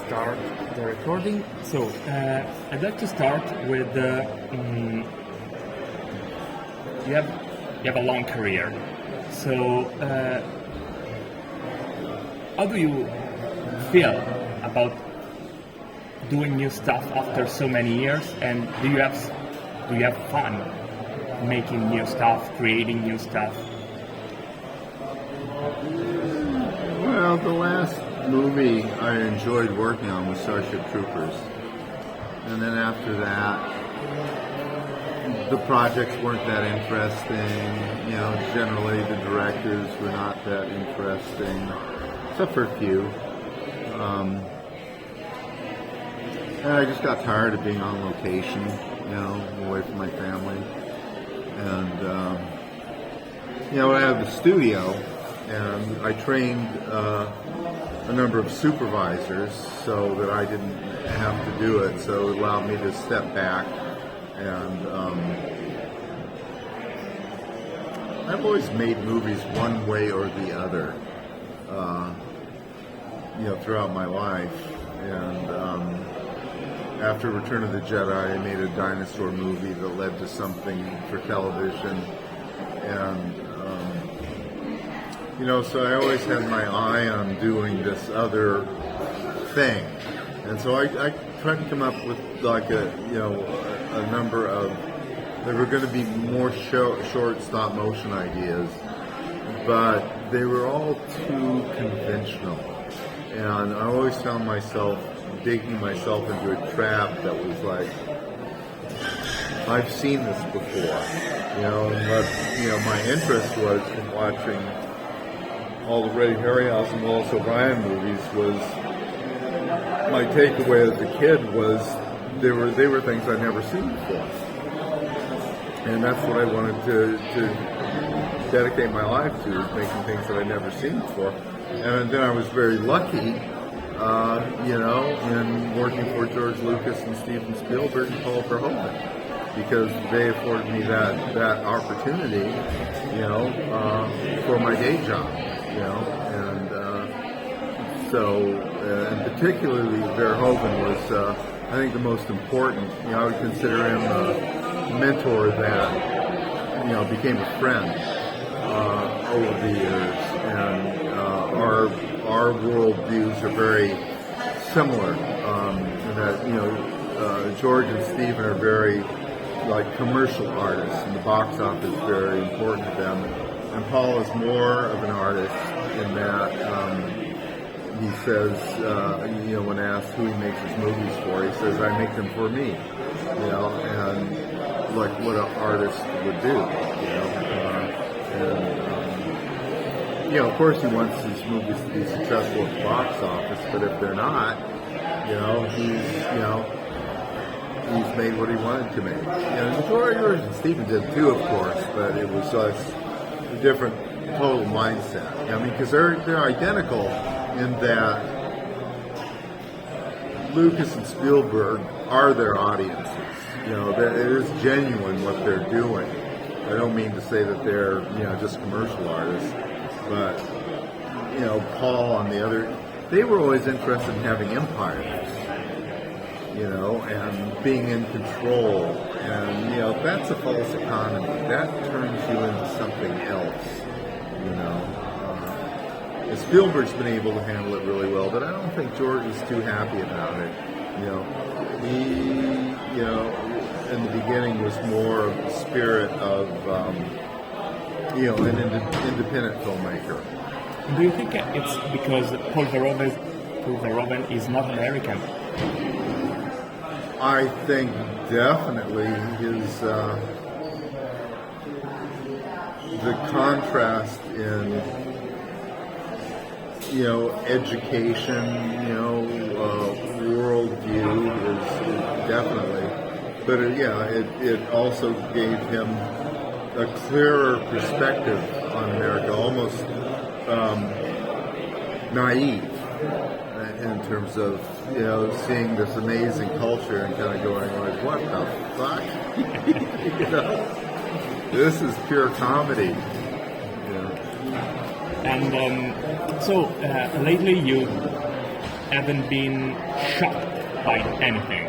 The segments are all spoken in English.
start the recording. So I'd like to start with you have a long career. So how do you feel about doing new stuff after so many years? And do you have fun making new stuff, creating new stuff? Well, the last movie I enjoyed working on was Starship Troopers. And then after that, the projects weren't that interesting. You know, generally the directors were not that interesting, except for a few. And I just got tired of being on location, you know, away from my family. And, you know, I have the studio, and I trained a number of supervisors so that I didn't have to do it. So it allowed me to step back. And I've always made movies one way or the other, you know, throughout my life. And after Return of the Jedi, I made a dinosaur movie that led to something for television. And you know, so I always had my eye on doing this other thing. And so I tried to come up with like a number of, there were going to be more short stop motion ideas, but they were all too conventional. And I always found myself digging myself into a trap that was like, I've seen this before. You know, and what, you know, my interest was in watching all the Ray Harryhausen and Wallace O'Brien movies was, my takeaway as a kid was they were things I'd never seen before. And that's what I wanted to dedicate my life to, is making things that I'd never seen before. And then I was very lucky, you know, in working for George Lucas and Steven Spielberg and Paul Verhoeven, because they afforded me that opportunity, you know, for my day job. You know, and so, and particularly Verhoeven was, I think, the most important. You know, I would consider him a mentor that, you know, became a friend over the years, and our worldviews are very similar. In that, you know, George and Stephen are very like commercial artists, and the box office is very important to them. And Paul is more of an artist in that he says, you know, when asked who he makes his movies for, he says, I make them for me, you know, and like what an artist would do, you know. And, you know, of course he wants his movies to be successful at the box office, but if they're not, you know, he's made what he wanted to make. And the George and Stephen did too, of course, but it was just a different total mindset. I mean, because they're identical in that Lucas and Spielberg are their audiences. You know, it is genuine what they're doing. I don't mean to say that they're, you know, just commercial artists, but, you know, Paul on the other, they were always interested in having empires, you know, and being in control. And, you know, that's a false economy. That turns you into something else, you know. And Spielberg's been able to handle it really well, but I don't think George is too happy about it. You know, he, you know, in the beginning was more of the spirit of, you know, an independent filmmaker. Do you think it's because Paul Verhoeven is not American? I think definitely his the contrast in, you know, education, you know, worldview is definitely, but it also gave him a clearer perspective on America, almost naive in terms of, you know, seeing this amazing culture and kind of going like, what the fuck? You know, this is pure comedy. You know? And so lately you haven't been shocked by anything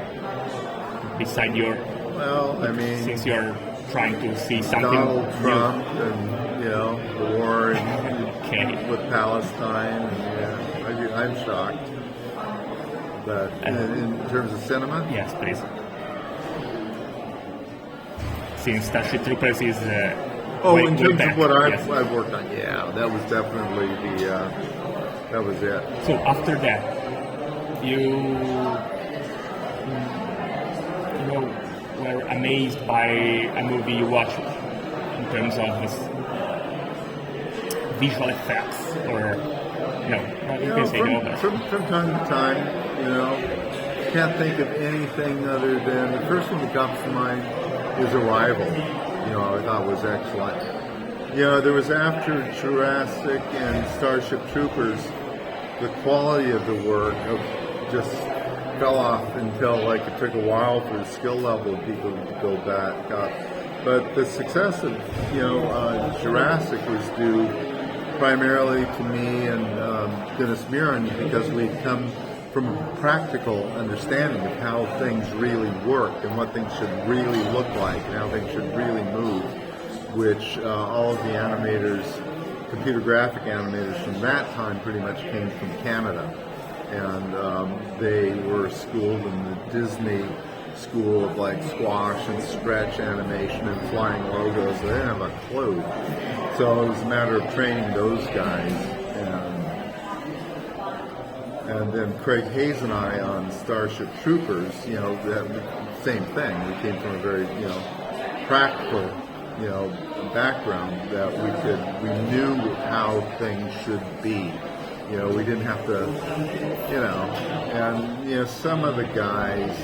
beside your. Well, I mean, since you're trying to see something Donald Trump and the war Okay. with Palestine, and I'm shocked. But in terms of cinema, Yes, please. Since Starship Troopers is way, in way terms back, of what yes. I've worked on, that was definitely that was it. So after that, you were amazed by a movie you watched in terms of this visual effects, or no? You can say no, but from time to time, can't think of anything other than the first one that comes to mind is Arrival. I thought was excellent. There was after Jurassic and Starship Troopers, the quality of the work just fell off until it took a while for the skill level of people to go back up. But the success of Jurassic was due primarily to me and Dennis Muren, because we'd come from a practical understanding of how things really work and what things should really look like and how things should really move, which all of the animators, computer graphic animators from that time pretty much came from Canada. And they were schooled in the Disney school of squash and stretch animation and flying logos. They didn't have a clue. So it was a matter of training those guys. And then Craig Hayes and I on Starship Troopers, the same thing. We came from a very, practical, background that we knew how things should be. We didn't have to, and some of the guys,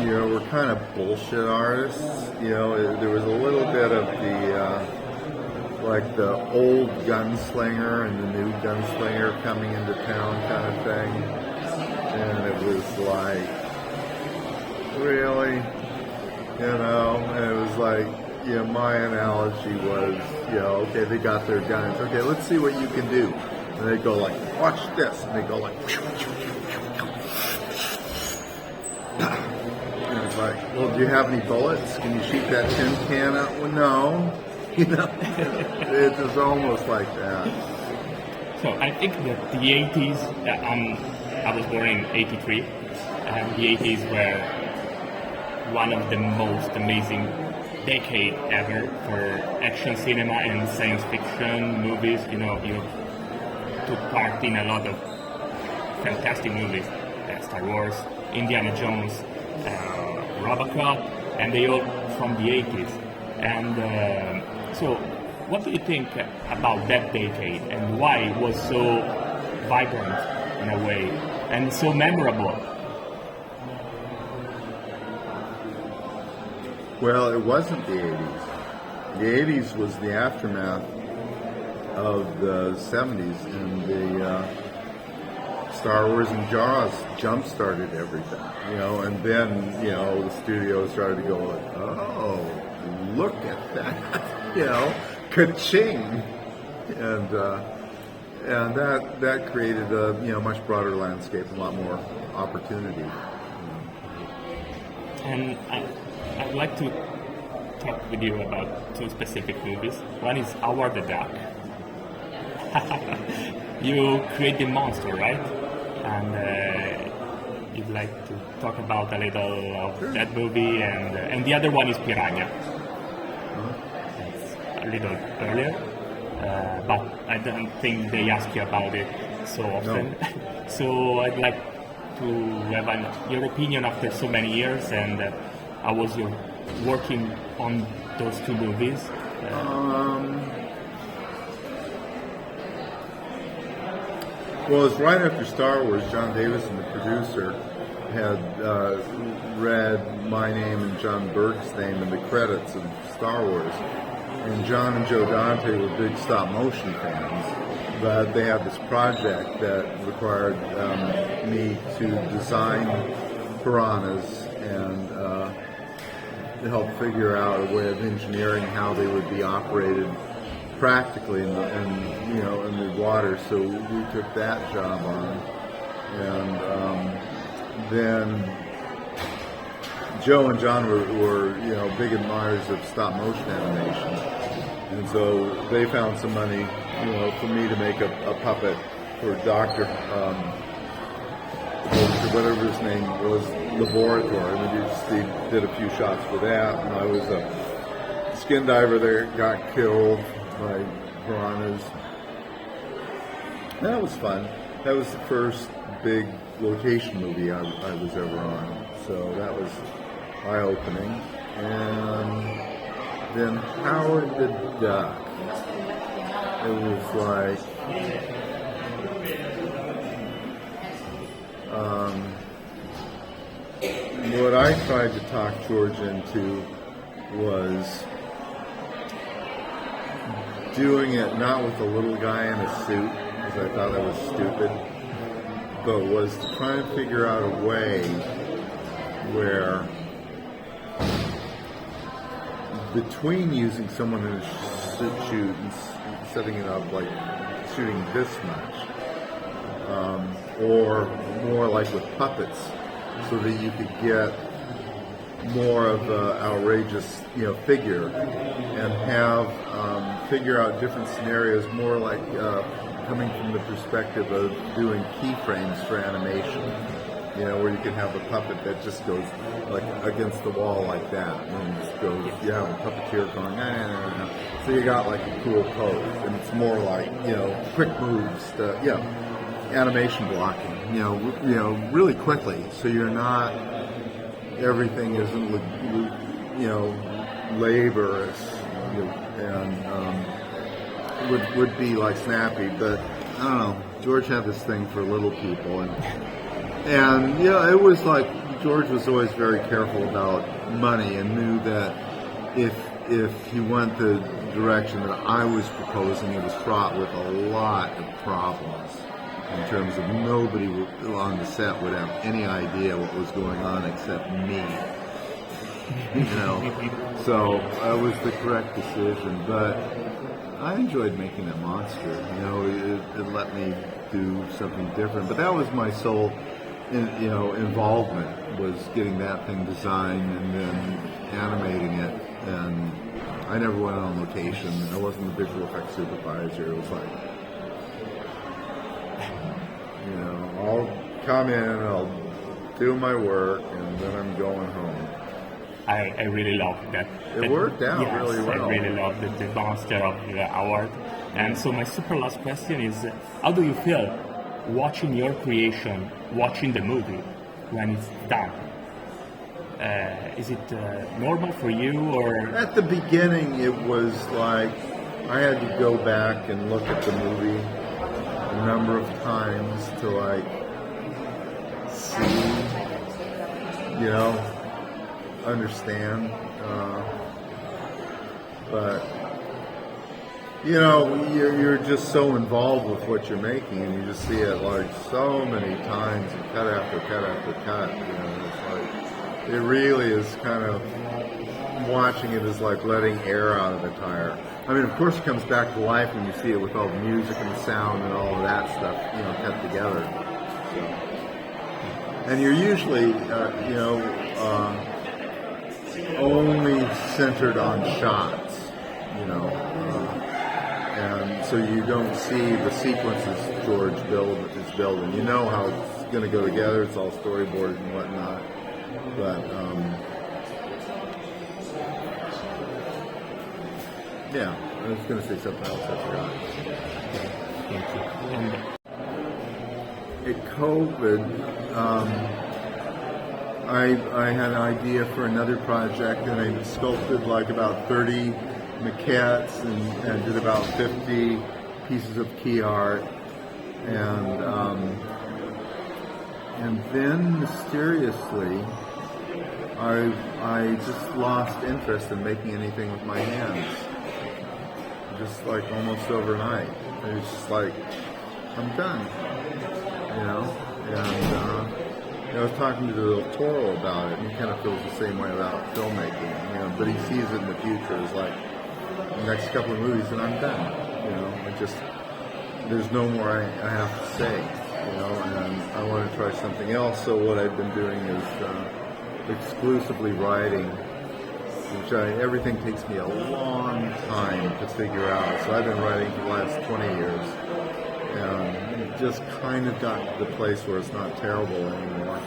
were kind of bullshit artists. There was a little bit of the old gunslinger and the new gunslinger coming into town kind of thing. And it was really, and it was my analogy was, okay, they got their guns. Okay, let's see what you can do. And they go watch this. And they go and it's well, do you have any bullets? Can you shoot that tin can out? Well, no. It was almost like that. So I think that the 80s, I was born in 83, and the 80s were one of the most amazing decade ever for action cinema and science fiction movies. You took part in a lot of fantastic movies, Star Wars, Indiana Jones, Robocop, and they all from the 80s. And so what do you think about that decade and why it was so vibrant in a way and so memorable? Well, it wasn't the 80s. The 80s was the aftermath of the 70s, and the Star Wars and Jaws jump-started everything, and then, the studio started to go, oh, look at that, ka-ching, and that created a, much broader landscape, a lot more opportunity. And I'd like to talk with you about two specific movies. One is Howard the Duck. You create the monster, right? And you'd like to talk about a little of that movie, and the other one is Piranha. That's a little earlier, but I don't think they ask you about it so often. No. So I'd like to have your opinion after so many years, and how was your working on those two movies? Well, it was right after Star Wars. John Davison, the producer, had read my name and John Berg's name in the credits of Star Wars. And John and Joe Dante were big stop motion fans, but they had this project that required me to design piranhas and to help figure out a way of engineering how they would be operated practically in the water. So we took that job on, and then Joe and John were big admirers of stop motion animation, and so they found some money for me to make a puppet for Doctor whatever his name was, Laboratory. And we did a few shots for that. And I was a skin diver that got killed by piranhas. That was fun. That was the first big location movie I was ever on. So that was eye-opening. And then Howard the Duck. It was like what I tried to talk George into was doing it not with a little guy in a suit, because I thought that was stupid, but was to try and figure out a way where between using someone in a suit and setting it up like shooting this much, or more like with puppets, so that you could get more of an outrageous, figure, and have figure out different scenarios, more like coming from the perspective of doing keyframes for animation. Where you can have a puppet that just goes like against the wall like that, and just goes. You have a puppeteer going, so you got like a cool pose, and it's more like quick moves, animation blocking, really quickly. So you're not, everything isn't laborious, and would be like snappy. But I don't know. George had this thing for little people, and it was like George was always very careful about money, and knew that if he went the direction that I was proposing, it was fraught with a lot of problems in terms of nobody on the set would have any idea what was going on except me. So that was the correct decision, but I enjoyed making that monster. It let me do something different, but that was my sole involvement, was getting that thing designed and then animating it. And I never went on location. I wasn't the visual effects supervisor. It was like, I'll come in, I'll do my work, and then I'm going home. I really love that. It worked out really well. I really love the monster of the award. And so my super last question is, how do you feel watching your creation, watching the movie when it's done? Is it normal for you, or? At the beginning, it was like I had to go back and look at the movie a number of times to see, understand. But you're just so involved with what you're making, and you just see it like so many times, and cut after cut after cut. It's like it really is kind of, watching it is like letting air out of a tire. I mean, of course, it comes back to life when you see it with all the music and the sound and all of that stuff, cut together. And you're usually, only centered on shots, and so you don't see the sequences George is building. You know how it's going to go together. It's all storyboarded and whatnot. But I was going to say something else. I forgot. Thank you. At COVID, I had an idea for another project, and I sculpted like about 30 maquettes and did about 50 pieces of key art, and then mysteriously I just lost interest in making anything with my hands, just like almost overnight. It was just like, I'm done, and I was talking to Del Toro about it, and he kind of feels the same way about filmmaking, but he sees it in the future as like the next couple of movies, and I'm done. There's no more I have to say, and I want to try something else. So what I've been doing is exclusively writing, which everything takes me a long time to figure out. So I've been writing for the last 20 years, and just kind of got to the place where it's not terrible anymore.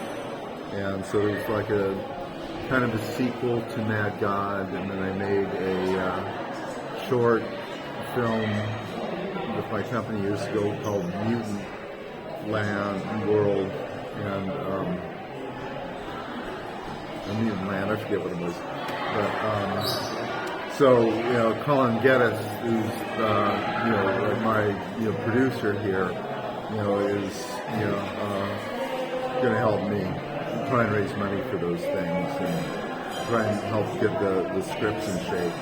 And so there's like a kind of a sequel to Mad God, and then I made a short film with my company years ago called Mutant Land World, and Mutant Land, I forget what it was. But, so, Colin Geddes, who's, my, producer here, is, going to help me try and raise money for those things and try and help get the scripts in shape.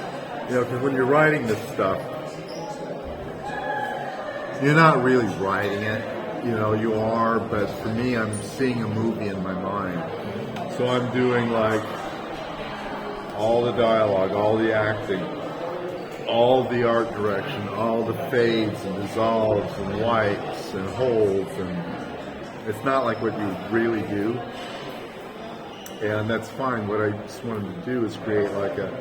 Because when you're writing this stuff, you're not really writing it. You are, but for me, I'm seeing a movie in my mind. So I'm doing like all the dialogue, all the acting, all the art direction, all the fades and dissolves and wipes and holds, and it's not like what you really do. And that's fine. What I just wanted to do is create like a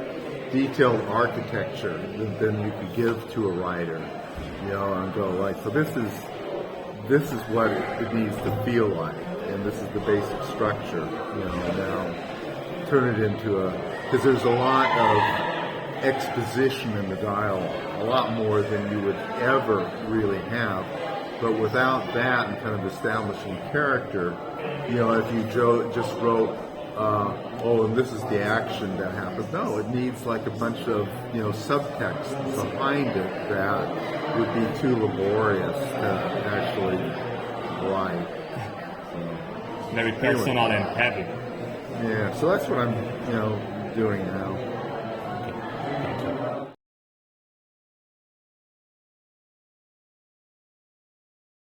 detailed architecture that then you could give to a writer, and go like, so this is what it needs to feel like, and this is the basic structure, and now turn it into because there's a lot of exposition in the dialogue, a lot more than you would ever really have, but without that and kind of establishing character, if you just wrote and this is the action that happens. No, it needs like a bunch of, subtext behind it that would be too laborious to actually write. Very personal and heavy. Yeah, so that's what I'm, doing now.